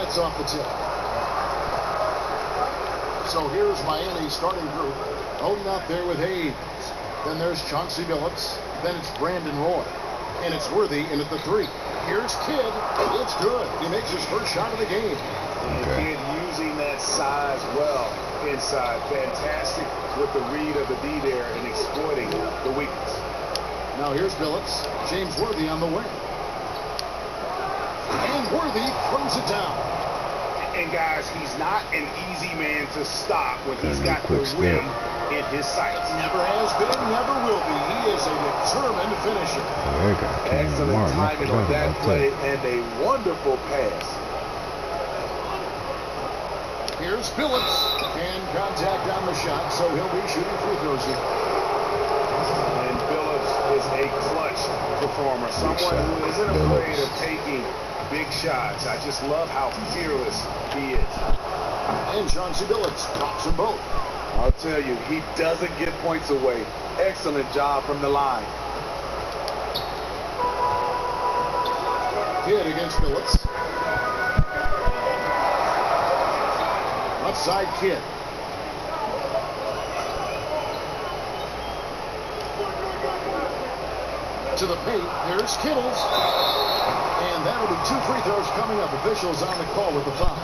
That's off the tip. So here's Miami's starting group. Holding out there with Hayes. Then there's Chauncey Billups. Then it's Brandon Roy. And it's Worthy in at the 3. Here's Kidd. It's good. He makes his first shot of the game. Okay. Kidd using that size well inside. Fantastic with the read of the D there and exploiting the weakness. Now here's Billups. James Worthy on the wing. And Worthy throws it down. And guys, he's not an easy man to stop when he's got the rim in his sights. Never has been, never will be. He is a determined finisher. Excellent timing on that play and a wonderful pass. Here's Billups. And contact on the shot, so he'll be shooting free throws here. And Billups is a clutch performer. Someone who isn't afraid of taking big shots. I just love how fearless he is. And Chauncey Billups drops them both. I'll tell you, he doesn't give points away. Excellent job from the line. Kidd against Billups. Left side Kidd. To the paint. Here's Kittles. And that'll be 2 free throws coming up. Officials on the call with the foul.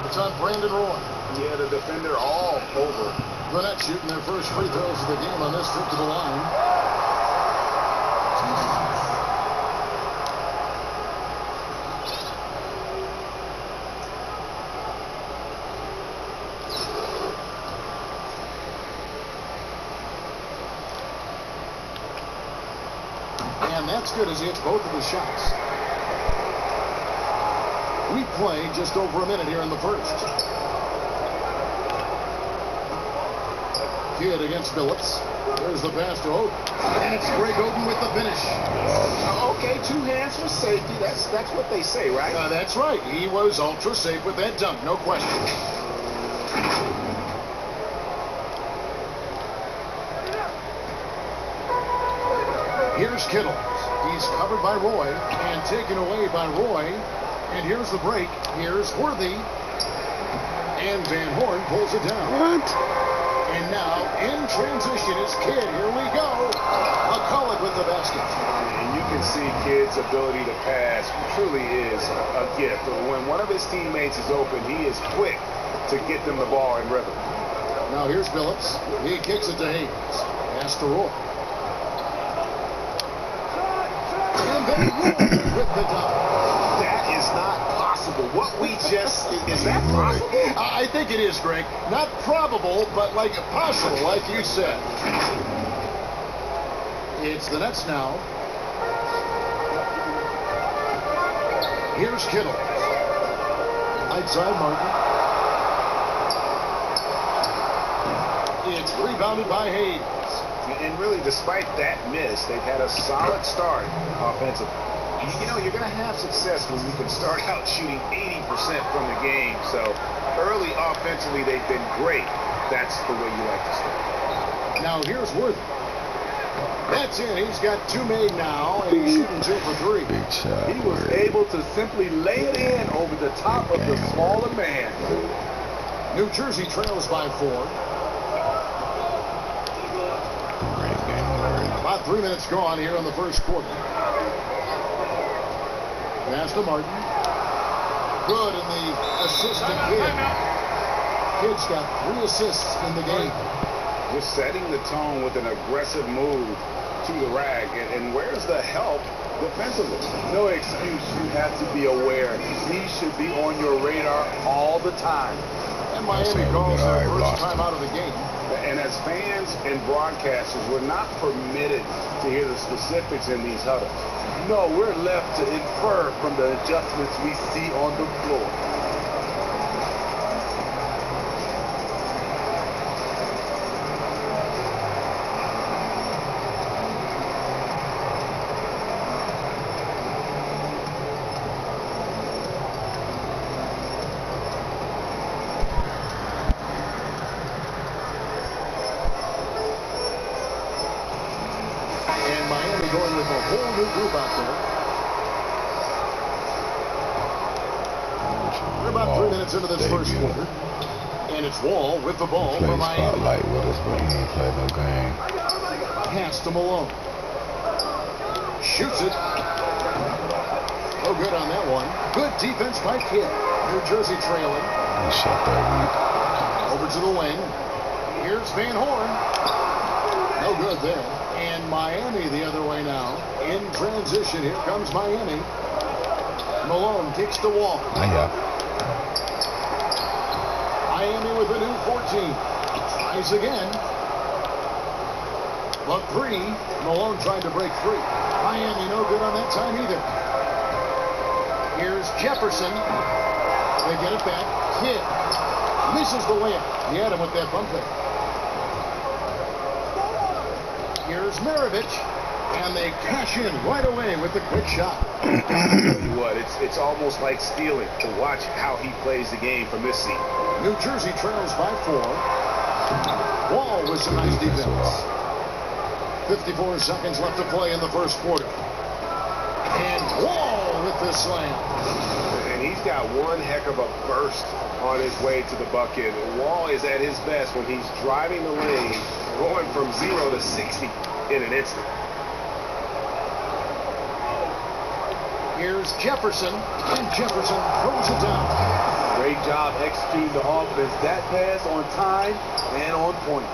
It's on Brandon Roy. Yeah, the defender all over. The Nets shooting their first free throws of the game on this trip to the line. And that's good as he hits both of his shots. We play just over a minute here in the first. Kidd against Billups. There's the pass to Oden. And it's Greg Oden with the finish. Okay, 2 hands for safety. That's what they say, right? That's right. He was ultra safe with that dunk, no question. Here's Kittle. He's covered by Roy and taken away by Roy. And here's the break. Here's Worthy. And Van Horn pulls it down. What? And now in transition is Kidd. Here we go. McCulloch with the basket. And you can see Kidd's ability to pass truly is a gift. When one of his teammates is open, he is quick to get them the ball in rhythm. Now here's Billups. He kicks it to Hayes. Pass to Roy. And then Roy with the dunk. That is not possible. What we just, is that possible? I think it is, Greg. Not probable, but like possible, like you said. It's the Nets now. Here's Kittle. Right side Martin. It's rebounded by Hayes. And really, despite that miss, they've had a solid start offensively. You know, you're going to have success when you can start out shooting 80% from the game. So early offensively, they've been great. That's the way you like to start. Now here's Worthy. That's it. He's got 2 made now, and he's shooting 2 for 3. Big shot. He was able to simply lay it in over the top of the smaller man. New Jersey trails by 4. About 3 minutes gone here in the first quarter. Pass to Martin. Good in the assist to Kidd. Kidd's got 3 assists in the game. Just setting the tone with an aggressive move to the rack. And where's the help defensively? No excuse. You have to be aware. He should be on your radar all the time. And Miami calls their first time out of the game. And as fans and broadcasters, we're not permitted to hear the specifics in these huddles. No, we're left to infer from the adjustments we see on the floor. And Miami going with a whole new group out there. minutes into this first quarter. And it's Wall with the ball Play for Miami. spotlight with us, but he ain't played no game. Pass to Malone. Shoots it. No good on that one. Good defense by Kidd. New Jersey trailing. He shot that weak. Over to the wing. Here's Van Horn. No good there. And Miami the other way now. In transition, here comes Miami. Malone kicks to Wall. Miami with a new 14. Tries again. But three. Malone trying to break free. Miami no good on that time either. Here's Jefferson. They get it back. Kidd misses the layup. He had him with that bump there. Here's Maravich. And they cash in right away with the quick shot. I tell you what, it's almost like stealing to watch how he plays the game from this seat. New Jersey trails by 4. Wall with some nice defense. 54 seconds left to play in the first quarter. And Wall with the slam. And he's got one heck of a burst on his way to the bucket. Wall is at his best when he's driving the lane, going from 0 to 60 in an instant. Here's Jefferson, and Jefferson throws it down. Great job executing the offense. That pass on time and on point.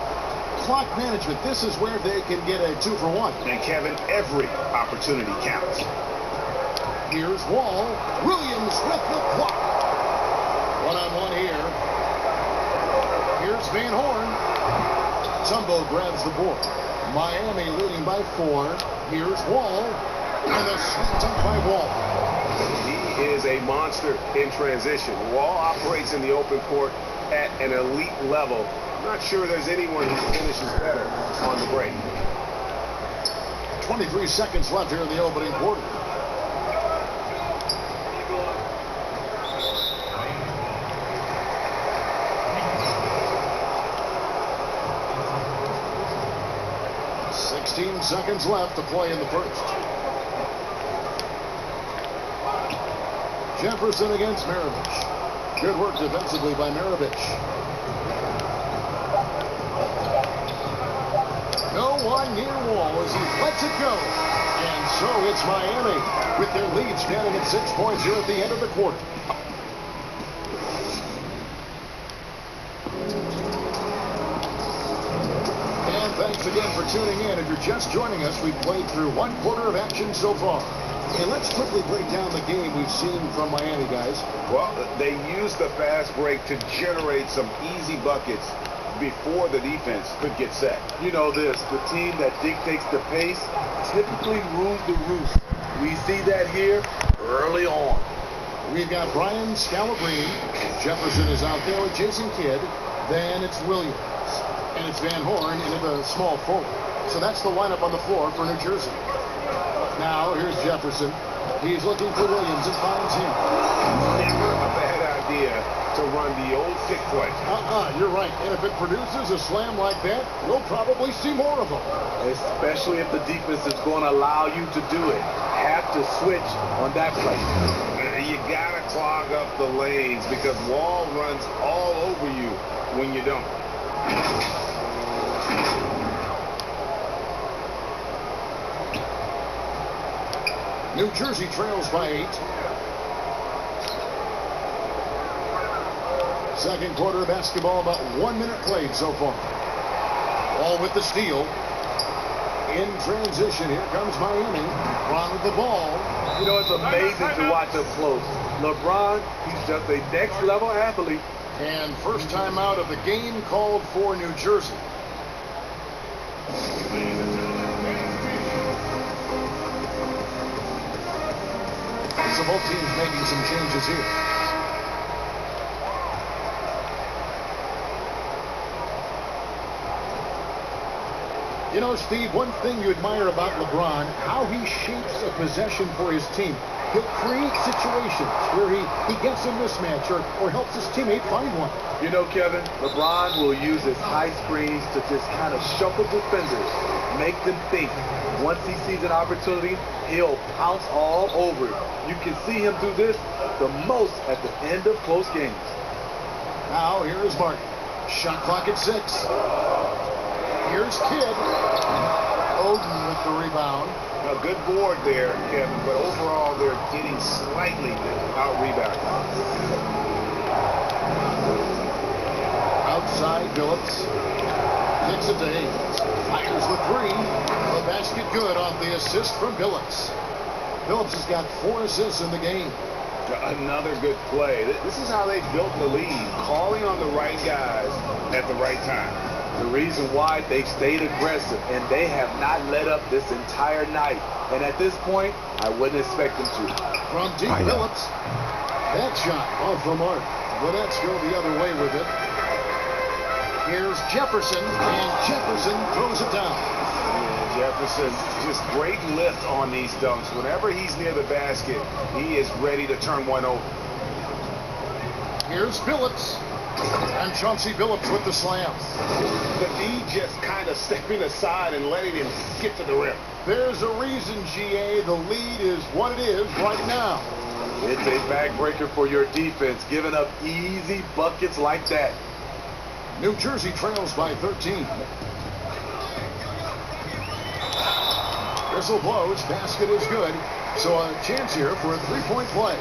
Clock management. This is where they can get a 2-for-1. And Kevin, every opportunity counts. Here's Wall. Williams with the clock. One-on-one here. Here's Van Horn. Tumbo grabs the board. Miami leading by 4. Here's Wall. And a sweep dunk by Wall. He is a monster in transition. Wall operates in the open court at an elite level. I'm not sure there's anyone who finishes better on the break. 23 seconds left here in the opening quarter. Seconds left to play in the first. Jefferson against Maravich. Good work defensively by Maravich. No one near Wall as he lets it go. And so it's Miami with their lead standing at 6 points here at the end of the quarter. Thanks again for tuning in. If you're just joining us, we've played through 1 quarter of action so far. And let's quickly break down the game we've seen from Miami, guys. Well, they used the fast break to generate some easy buckets before the defense could get set. You know this, the team that dictates the pace typically rules the roost. We see that here early on. We've got Brian Scalabrine. Jefferson is out there with Jason Kidd. Then it's Williams. And it's Van Horn into the small forward. So that's the lineup on the floor for New Jersey. Now, here's Jefferson. He's looking for Williams and finds him. Never a bad idea to run the old kick play. You're right. And if it produces a slam like that, we'll probably see more of them. Especially if the defense is going to allow you to do it. Have to switch on that play. You got to clog up the lanes because Wall runs all over you when you don't. New Jersey trails by 8. Second quarter of basketball, about 1 minute played so far. All with the steal. In transition, here comes Miami. LeBron with the ball. You know, it's amazing to watch up close. LeBron, he's just a next level athlete. And first time out of the game called for New Jersey. So both teams making some changes here. You know, Steve, one thing you admire about LeBron, how he shapes a possession for his team. He'll create situations where he gets a mismatch or helps his teammate find one. You know, Kevin, LeBron will use his high screens to just kind of shuffle defenders. make them think. Once he sees an opportunity, he'll pounce all over it. You can see him do this the most at the end of close games. Now here is Martin. Shot clock at 6. Here's Kidd. Oden with the rebound. A good board there, Kevin, but overall they're getting slightly out-rebounded. Outside, Billups. Kicks it to Hayes. Fires the 3. The basket good off the assist from Billups. Billups has got 4 assists in the game. Another good play. This is how they built the lead, calling on the right guys at the right time. The reason why they stayed aggressive, and they have not let up this entire night. And at this point, I wouldn't expect them to. From deep, Billups. That shot off the mark. The Nets go the other way with it. Here's Jefferson, and Jefferson throws it down. Yeah, Jefferson, just great lift on these dunks. Whenever he's near the basket, he is ready to turn one over. Here's Billups. And Chauncey Billups with the slam. The D just kind of stepping aside and letting him get to the rim. There's a reason, GA, the lead is what it is right now. It's a backbreaker for your defense, giving up easy buckets like that. New Jersey trails by 13. Whistle blows, basket is good. So a chance here for a three-point play.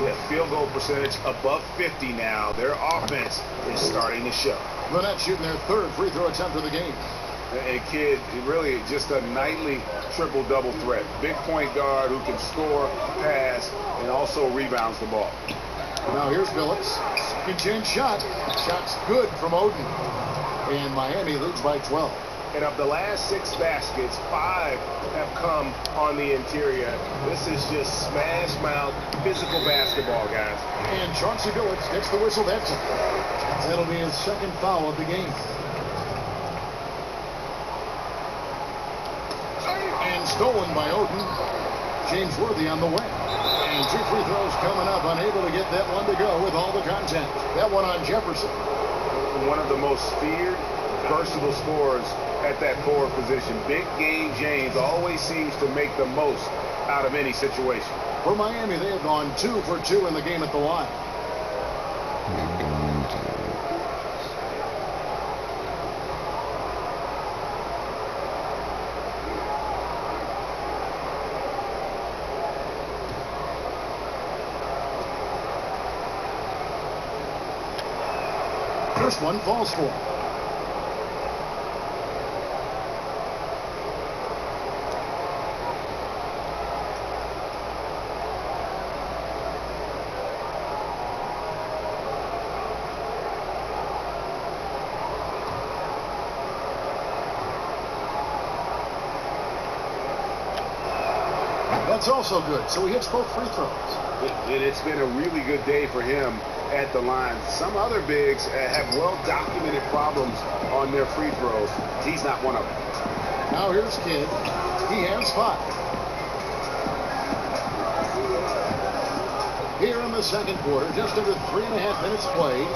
Yeah, field goal percentage above 50 now. Their offense is starting to show. The Nets shooting their 3rd free throw attempt of the game. And Kidd, really just a nightly triple-double threat. Big point guard who can score, pass, and also rebounds the ball. Now here's Billups. Second chance shot. Shot's good from Oden. And Miami leads by 12. And of the last 6 baskets, 5 have come on the interior. This is just smash mouth, physical basketball, guys. And Chauncey Billups gets the whistle. That's it. That'll be his 2nd foul of the game. And stolen by Oden. James Worthy on the way. And 2 free throws coming up. Unable to get that one to go with all the contact. That one on Jefferson. One of the most feared, versatile scorers at that forward position. Big game James always seems to make the most out of any situation. For Miami, they have gone 2 for 2 in the game at the line. First one falls for. That's also good. So he hits both free throws. It's been a really good day for him at the line. Some other bigs have well-documented problems on their free throws. He's not one of them. Now here's Kidd. He has 5. Here in the 2nd quarter, just under 3.5 minutes played.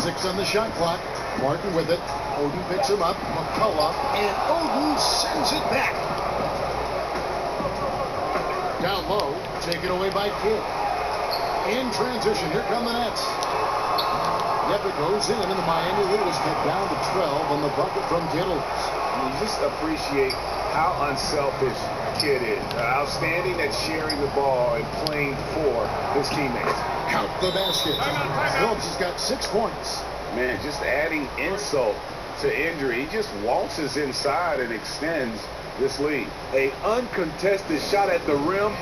6 on the shot clock. Martin with it. Oden picks him up. McCullough. And Oden sends it back. Down low. Taken away by Kidd. In transition, here come the Nets. Yep, it goes in, and the Miami lead is cut down to 12 on the bucket from Kittles. You just appreciate how unselfish Kidd is. Outstanding at sharing the ball and playing for his teammates. Count the basket. Phillips has got 6 points. Man, just adding insult to injury. He just waltzes inside and extends this lead. A uncontested shot at the rim,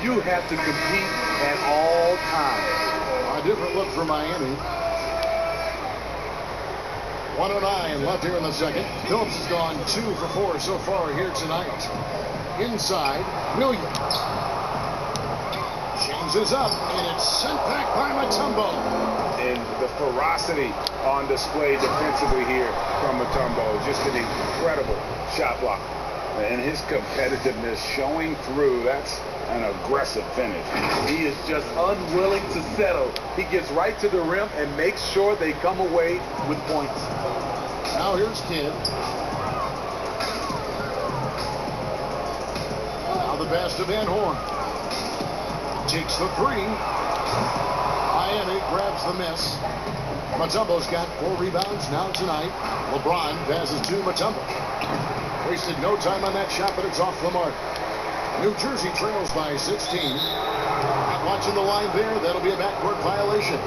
you have to compete at all times. A different look for Miami. 1:09 left here in the 2nd. Phillips has gone 2 for 4 so far here tonight. Inside, Williams. James is up, and it's sent back by Mutombo. And the ferocity on display defensively here from Mutombo. Just an incredible shot blocker. And his competitiveness showing through. That's an aggressive finish. He is just unwilling to settle. He gets right to the rim and makes sure they come away with points. Now here's Kidd. pass to Van Horn. Takes the three. Miami grabs the miss. Mutombo's got 4 rebounds now tonight. LeBron passes to Mutombo. Wasted no time on that shot, but it's off the mark. New Jersey trails by 16. Not watching the line there. That'll be a backcourt violation.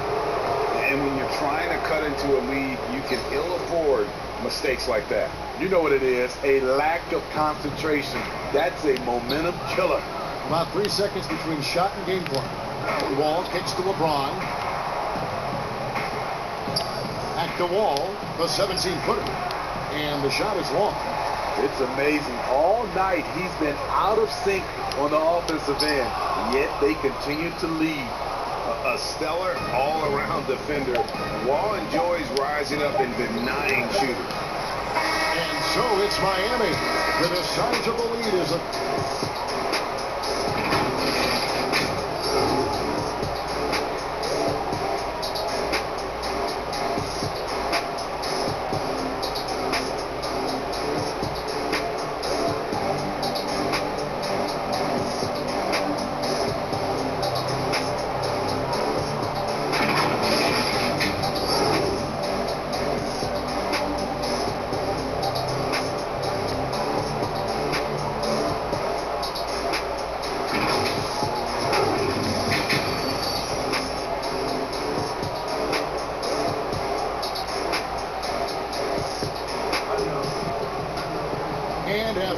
And when you're trying to cut into a lead, you can ill afford mistakes like that. You know what it is, a lack of concentration. That's a momentum killer. About 3 seconds between shot and game clock. Wall kicks to LeBron. Back to Wall, the 17-footer. And the shot is long. It's amazing. All night he's been out of sync on the offensive end, yet they continue to lead. A stellar all-around defender. Wall enjoys rising up and denying shooters. And so it's Miami with a sizable lead as a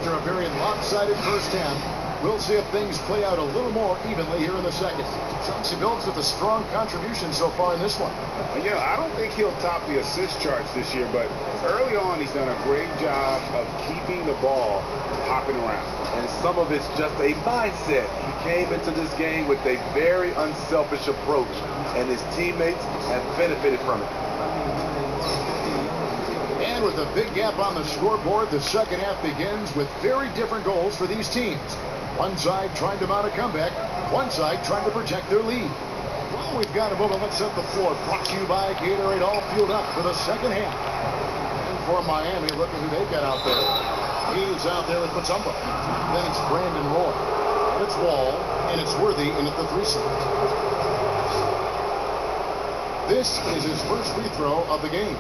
after a very lopsided first half, we'll see if things play out a little more evenly here in the second. Chauncey Billups with a strong contribution so far in this one. Yeah, I don't think he'll top the assist charts this year, but early on he's done a great job of keeping the ball hopping around. And some of it's just a mindset. He came into this game with a very unselfish approach, and his teammates have benefited from it. And with a big gap on the scoreboard, the second half begins with very different goals for these teams. One side trying to mount a comeback, one side trying to protect their lead. Well, we've got a moment. Let's set the floor. Brought to you by Gatorade, all fueled up for the second half. And for Miami, look at who they've got out there. He's out there with Mutombo. Then it's Brandon Roy. And it's Wall, and it's Worthy in at the 3 slot. This is his first free throw of the game.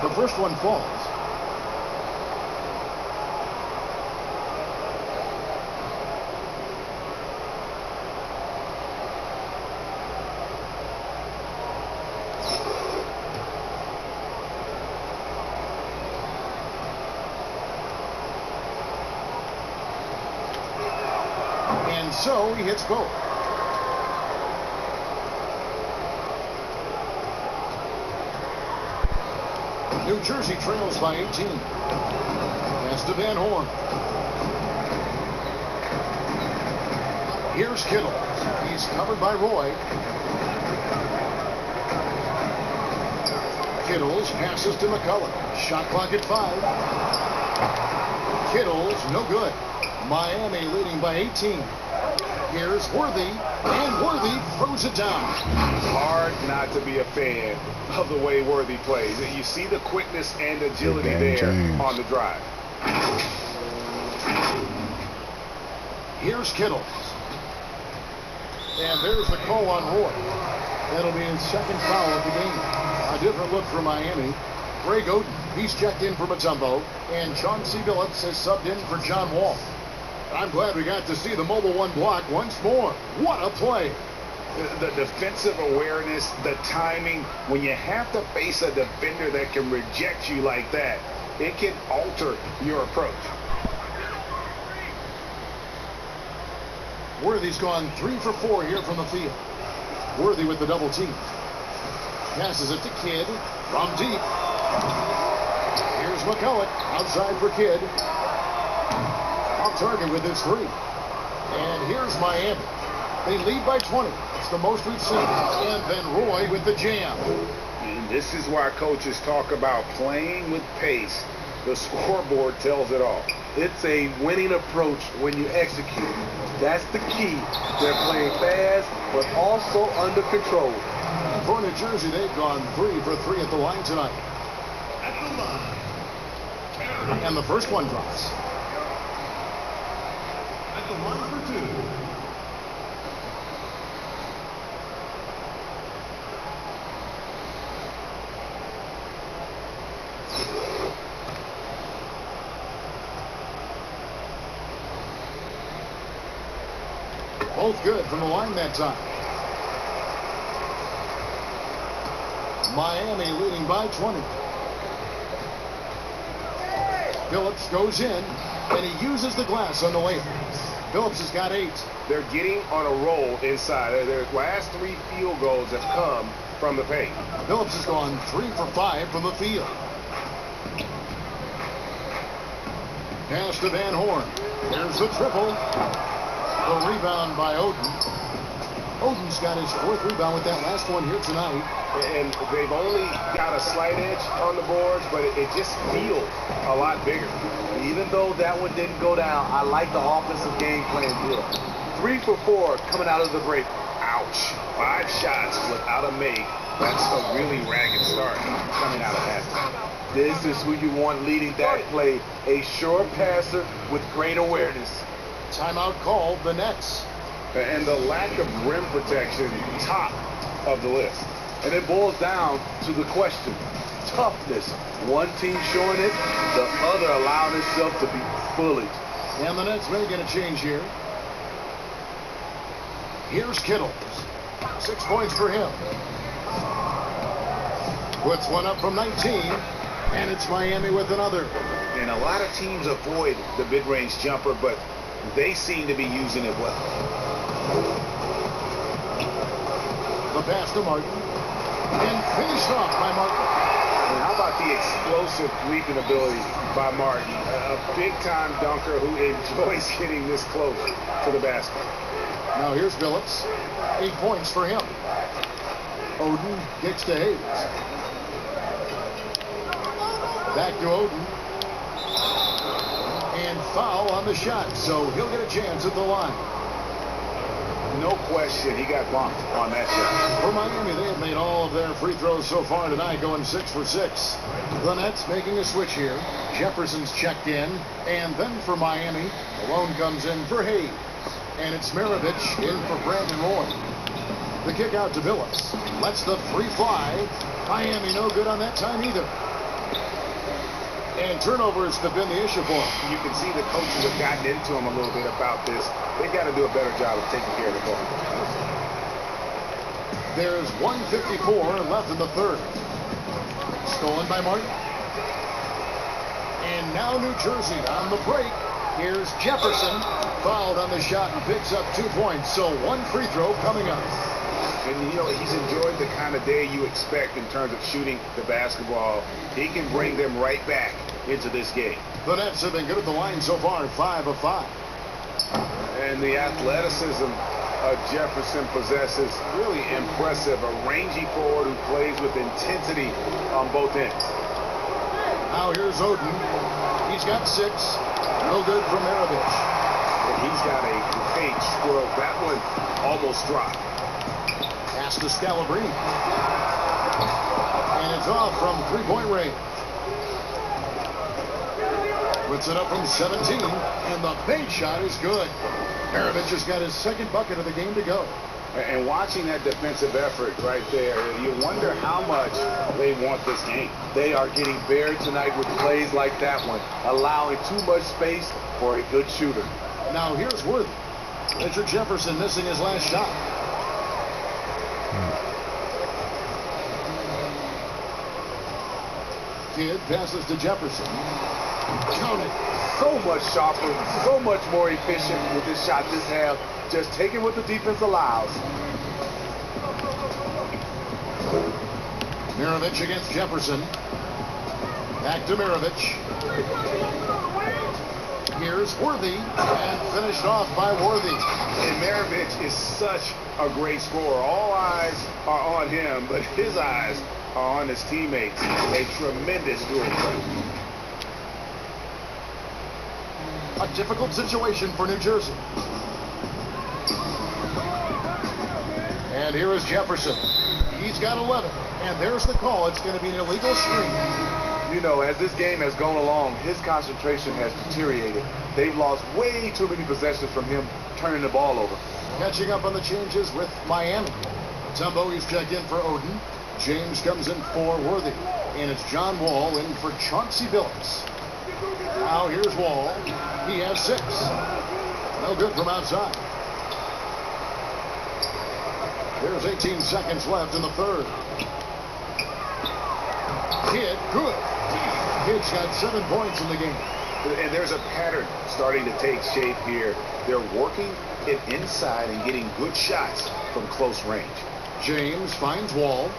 The first one falls. And so he hits both. New Jersey trails by 18. Pass to Van Horn. Here's Kittle. He's covered by Roy. Kittles passes to McCullough. Shot clock at 5. Kittles no good. Miami leading by 18. Here's Worthy, and Worthy throws it down. Hard not to be a fan of the way Worthy plays. You see the quickness and agility there on the drive. Here's Kittle. And there's the call on Roy. That'll be his second foul of the game. A different look for Miami. Greg Oden, he's checked in for Mutombo, and Chauncey Billups has subbed in for John Wall. I'm glad we got to see the mobile one block once more. What a play. The defensive awareness, the timing, when you have to face a defender that can reject you like that, it can alter your approach. Worthy's gone 3 for 4 here from the field. Worthy with the double team. Passes it to Kidd from deep. Here's McCullough outside for Kidd. Off target with his 3. And here's Miami. They lead by 20. It's the most we've seen. And then Roy with the jam. And this is why coaches talk about playing with pace. The scoreboard tells it all. It's a winning approach when you execute. That's the key. They're playing fast, but also under control. For New Jersey, they've gone 3 for 3 at the line tonight. And the first one drops. At the line for 2. Both good from the line that time. Miami leading by 20. Phillips goes in, and he uses the glass on the layup. Phillips has got 8. They're getting on a roll inside. Their last 3 field goals have come from the paint. Phillips has gone 3 for 5 from the field. Pass to Van Horn. There's the triple. The rebound by Oden. Oden's got his 4th rebound with that last one here tonight. And they've only got a slight edge on the boards, but it just feels a lot bigger. Even though that one didn't go down, I like the offensive game plan here. 3 for 4 coming out of the break. Ouch. 5 shots without a make. That's a really ragged start coming out of halftime. This is who you want leading that play. A sure passer with great awareness. Timeout called, the Nets. And the lack of rim protection, top of the list. And it boils down to the question. Toughness. One team showing it, the other allowing itself to be bullied. And the Nets may get a change here. Here's Kittle. 6 points for him. Puts one up from 19, and it's Miami with another. And a lot of teams avoid the mid-range jumper, but they seem to be using it well. The pass to Martin. And finished off by Martin. And how about the explosive leaping ability by Martin? A big-time dunker who enjoys getting this close to the basket. Now here's Phillips. 8 points for him. Oden kicks to Hayes. Back to Oden. And foul on the shot, so he'll get a chance at the line. No question, he got bumped on that shot. For Miami, they have made all of their free throws so far tonight, going 6 for 6. The Nets making a switch here. Jefferson's checked in, and then for Miami, Malone comes in for Hayes. And it's Maravich in for Brandon Roy. The kick out to Phillips. Lets the 3 fly. Miami no good on that time either. And turnovers have been the issue for him. You can see the coaches have gotten into him a little bit about this. They've got to do a better job of taking care of the ball. There's 1:54 left in the third. Stolen by Martin. And now New Jersey on the break. Here's Jefferson. Fouled on the shot and picks up 2 points. So 1 free throw coming up. And, you know, he's enjoyed the kind of day you expect in terms of shooting the basketball. He can bring them right back into this game. The Nets have been good at the line so far, 5 of 5. And the athleticism Jefferson possesses, really impressive. A rangy forward who plays with intensity on both ends. Now here's Oden. He's got 6. No good from Maravich. And he's got a great stroke. That one almost dropped. Pass to Scalabrine. And it's off from 3-point range. Puts it up from 17, and the bank shot is good. Maravich has got his 2nd bucket of the game to go. And watching that defensive effort right there, you wonder how much they want this game. They are getting buried tonight with plays like that one, allowing too much space for a good shooter. Now here's Worthy. Richard Jefferson missing his last shot. Kidd passes to Jefferson. Count it. So much sharper, so much more efficient with this shot this half. Just taking what the defense allows. Maravich against Jefferson. Back to Maravich. Here's Worthy, and finished off by Worthy. And Maravich is such a great scorer. All eyes are on him, but his eyes are on his teammates. A tremendous dual threat. A difficult situation for New Jersey. And here is Jefferson. He's got 11. And there's the call. It's going to be an illegal screen. You know, as this game has gone along, his concentration has deteriorated. They've lost way too many possessions from him turning the ball over. Catching up on the changes with Miami. Tumbo, checked in for Odin. James comes in for Worthy. And it's John Wall in for Chauncey Billups. Now here's Wall. He has 6. No good from outside. There's 18 seconds left in the third. Kidd, good. Kidd's got 7 points in the game. And there's a pattern starting to take shape here. They're working it inside and getting good shots from close range. James finds Wall.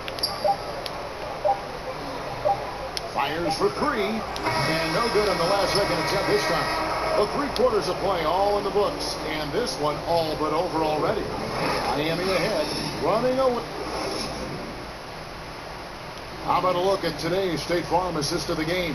Fires for 3. And no good on the last second attempt this time. The 3 quarters of play all in the books. And this one all but over already. Miami ahead, running away. How about a look at today's State Farm assist of the game?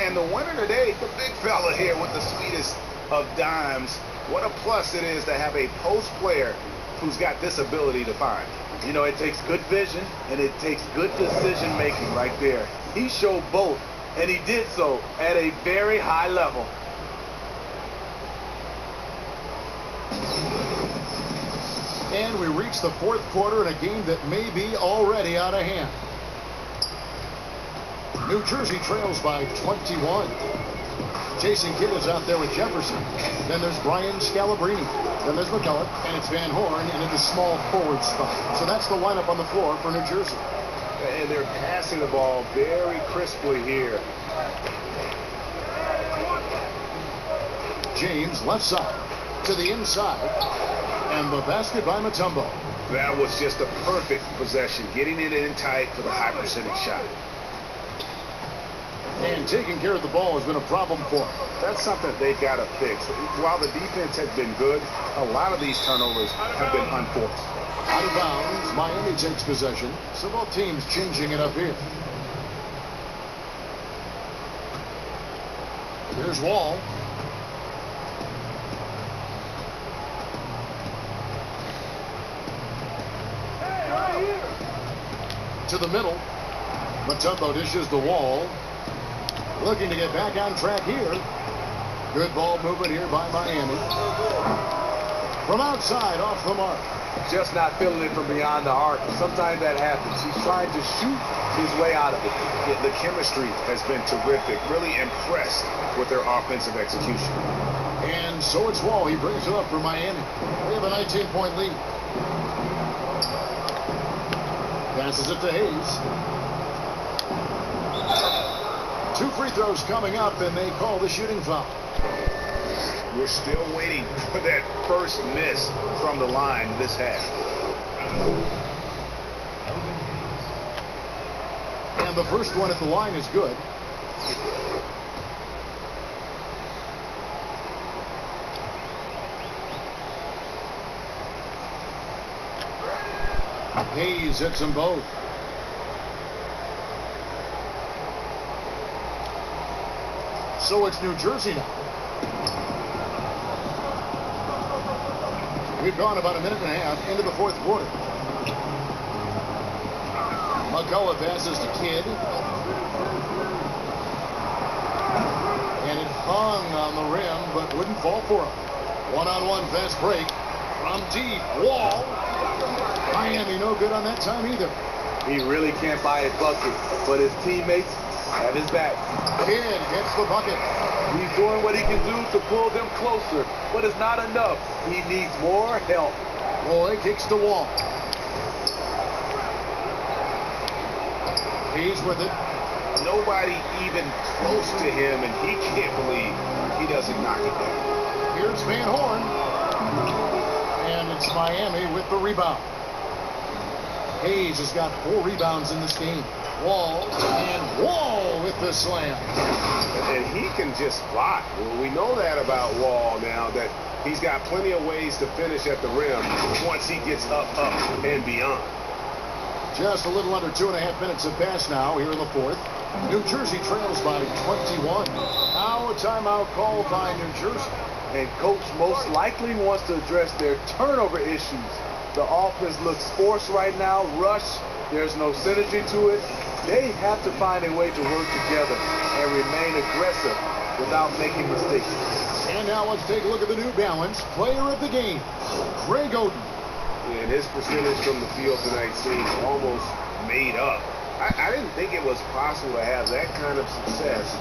And the winner today, the big fella here with the sweetest of dimes. What a plus it is to have a post player who's got this ability to find. You know, it takes good vision and it takes good decision making right there. He showed both, and he did so at a very high level. And we reach the 4th quarter in a game that may be already out of hand. New Jersey trails by 21. Jason Kidd is out there with Jefferson. Then there's Brian Scalabrine. Then there's McCullough, and it's Van Horn in the small forward spot. So that's the lineup on the floor for New Jersey. And they're passing the ball very crisply here. James left side to the inside. And the basket by Mutombo. That was just a perfect possession, getting it in tight for the high percentage shot. And taking care of the ball has been a problem for him. That's something they've got to fix. While the defense has been good, a lot of these turnovers have been unforced. Out of bounds, Miami takes possession. So both teams changing it up here. Here's Wall. To the middle. Mutombo dishes the Wall. Looking to get back on track here. Good ball movement here by Miami. From outside, off the mark. Just not feeling it from beyond the arc. Sometimes that happens. He's trying to shoot his way out of it. The chemistry has been terrific. Really impressed with their offensive execution. And so it's Wall. He brings it up for Miami. They have a 19-point lead. Passes it to Hayes. 2 free throws coming up, and they call the shooting foul. We're still waiting for that first miss from the line this half. And the first one at the line is good. Hayes hits them both. So it's New Jersey now. We've gone about a minute and a half into the 4th quarter. McCullough passes to Kidd. And it hung on the rim, but wouldn't fall for him. One-on-one fast break from deep. Wall. Miami no good on that time either. He really can't buy a bucket, but his teammates have his back. Kidd gets the bucket. He's doing what he can do to pull them closer, but it's not enough. He needs more help. Boy kicks the Wall. He's with it. Nobody even close to him, and he can't believe he doesn't knock it down. Here's Van Horn. And it's Miami with the rebound. Hayes has got 4 rebounds in this game. Wall, and Wall with the slam. And he can just block. Well, we know that about Wall now, that he's got plenty of ways to finish at the rim once he gets up, and beyond. Just a little under 2.5 minutes have passed now here in the 4th. New Jersey trails by 21. Now a timeout call by New Jersey. And coach most likely wants to address their turnover issues. The offense looks forced right now, rush. There's no synergy to it. They have to find a way to work together and remain aggressive without making mistakes. And now let's take a look at the New Balance player of the game, Greg Oden. And his percentage from the field tonight seems almost made up. I didn't think it was possible to have that kind of success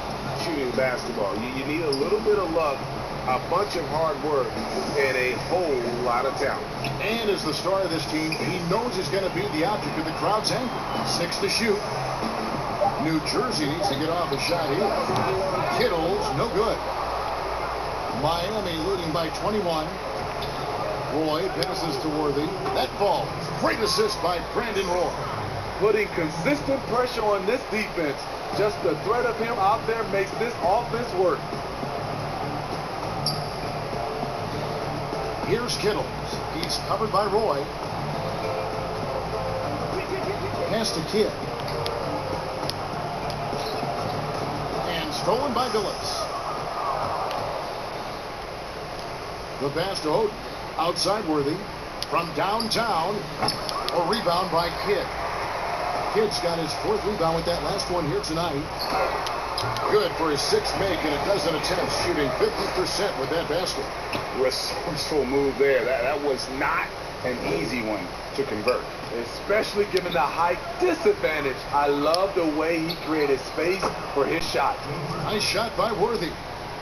shooting basketball. You need a little bit of luck, a bunch of hard work, and a whole lot of talent. And as the star of this team, he knows he's going to be the object of the crowd's anger. 6 to shoot. New Jersey needs to get off a shot here. Kittle's no good. Miami leading by 21. Roy passes to Worthy. That falls. Great assist by Brandon Roy. Putting consistent pressure on this defense. Just the threat of him out there makes this offense work. Here's Kittles. He's covered by Roy. Pass to Kidd. And stolen by Billups. The pass to Oden. Outside Worthy. From downtown. A rebound by Kidd. Kidd's got his 4th rebound with that last one here tonight. Good for his 6th make and a dozen attempts, shooting 50% with that basket. Resourceful move there. That was not an easy one to convert. Especially given the height disadvantage. I love the way he created space for his shot. Nice shot by Worthy.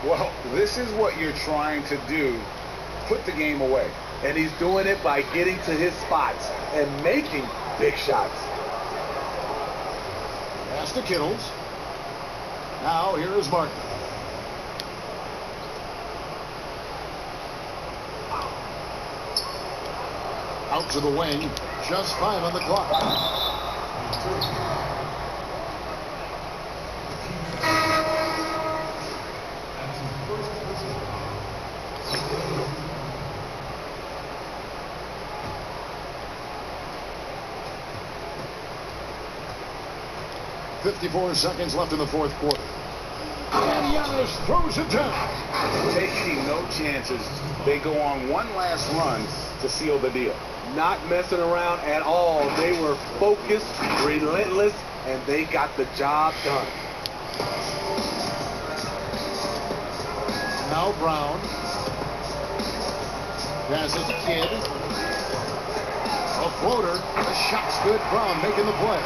Well, this is what you're trying to do. Put the game away. And he's doing it by getting to his spots and making big shots. Pass to Kittles. Now here is Martin. Out to the wing. Just 5 on the clock. .54 seconds left in the 4th quarter. And Giannis throws it down. Taking no chances. They go on one last run to seal the deal. Not messing around at all. They were focused, relentless, and they got the job done. Now Brown. Passes to Kidd. A floater. The shot's good. Brown making the play.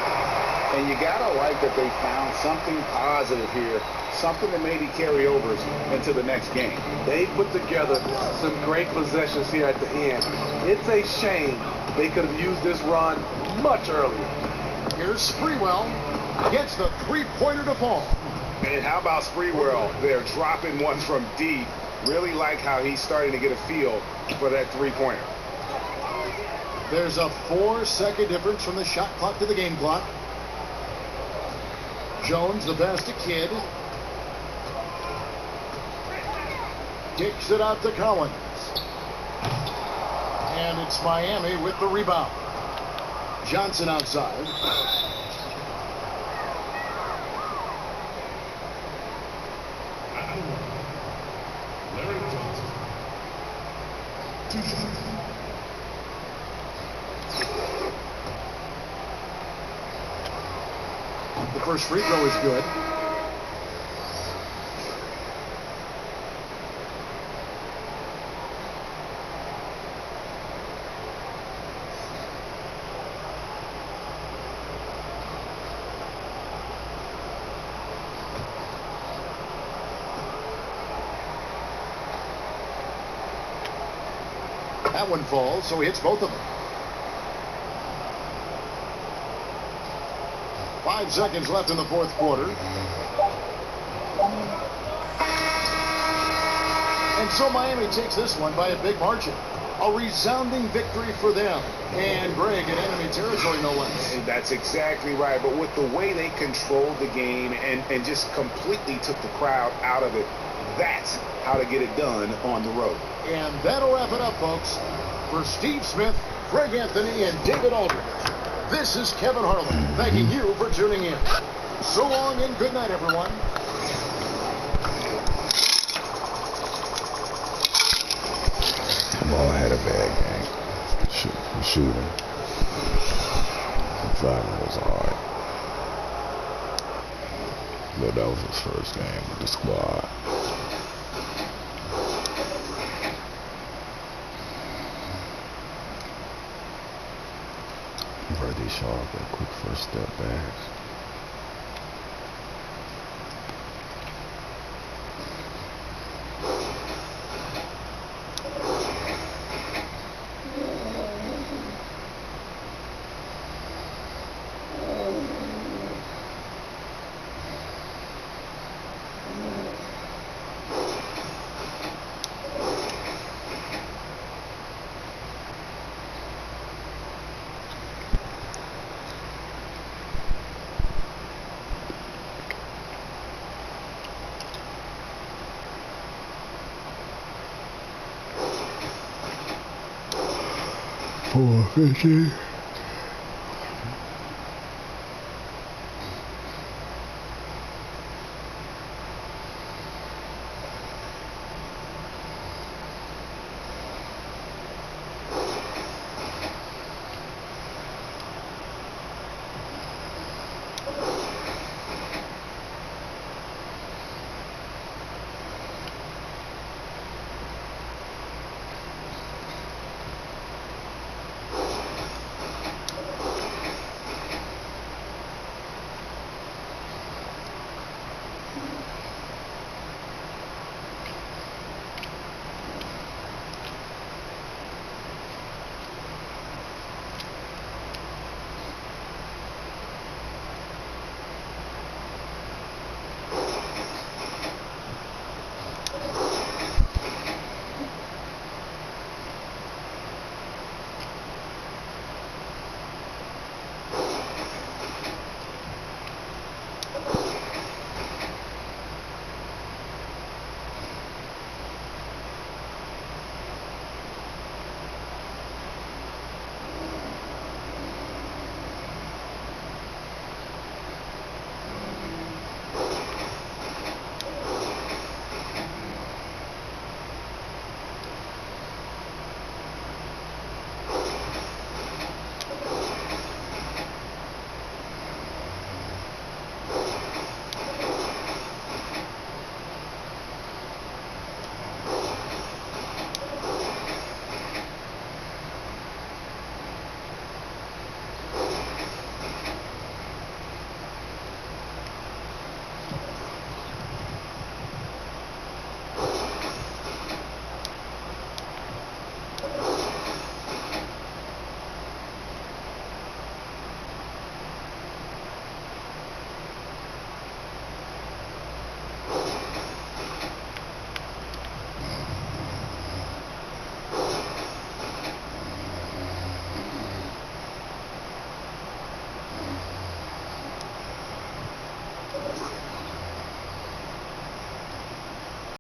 And you gotta like that they found something positive here, something that maybe carry overs into the next game. They put together some great possessions here at the end. It's a shame they could have used this run much earlier. Here's Sprewell. Gets the 3-pointer to fall. And how about Sprewell? They're dropping one from deep. Really like how he's starting to get a feel for that 3-pointer. There's a 4-second difference from the shot clock to the game clock. Jones, the pass to Kidd. Kicks it out to Collins. And it's Miami with the rebound. Johnson outside. The first free throw is good. That one falls, so he hits both of them. 5 seconds left in the 4th quarter. And so Miami takes this one by a big margin. A resounding victory for them. And Greg, in enemy territory, no less. And that's exactly right. But with the way they controlled the game and just completely took the crowd out of it, that's how to get it done on the road. And that'll wrap it up, folks. For Steve Smith, Greg Anthony, and David Aldridge, this is Kevin Harlan thanking you for tuning in. So long and good night, everyone. Ball had a bad game. Shooting. Driving was hard. But that was his first game with the squad. Brady Shaw got quick first step backs. $4.50.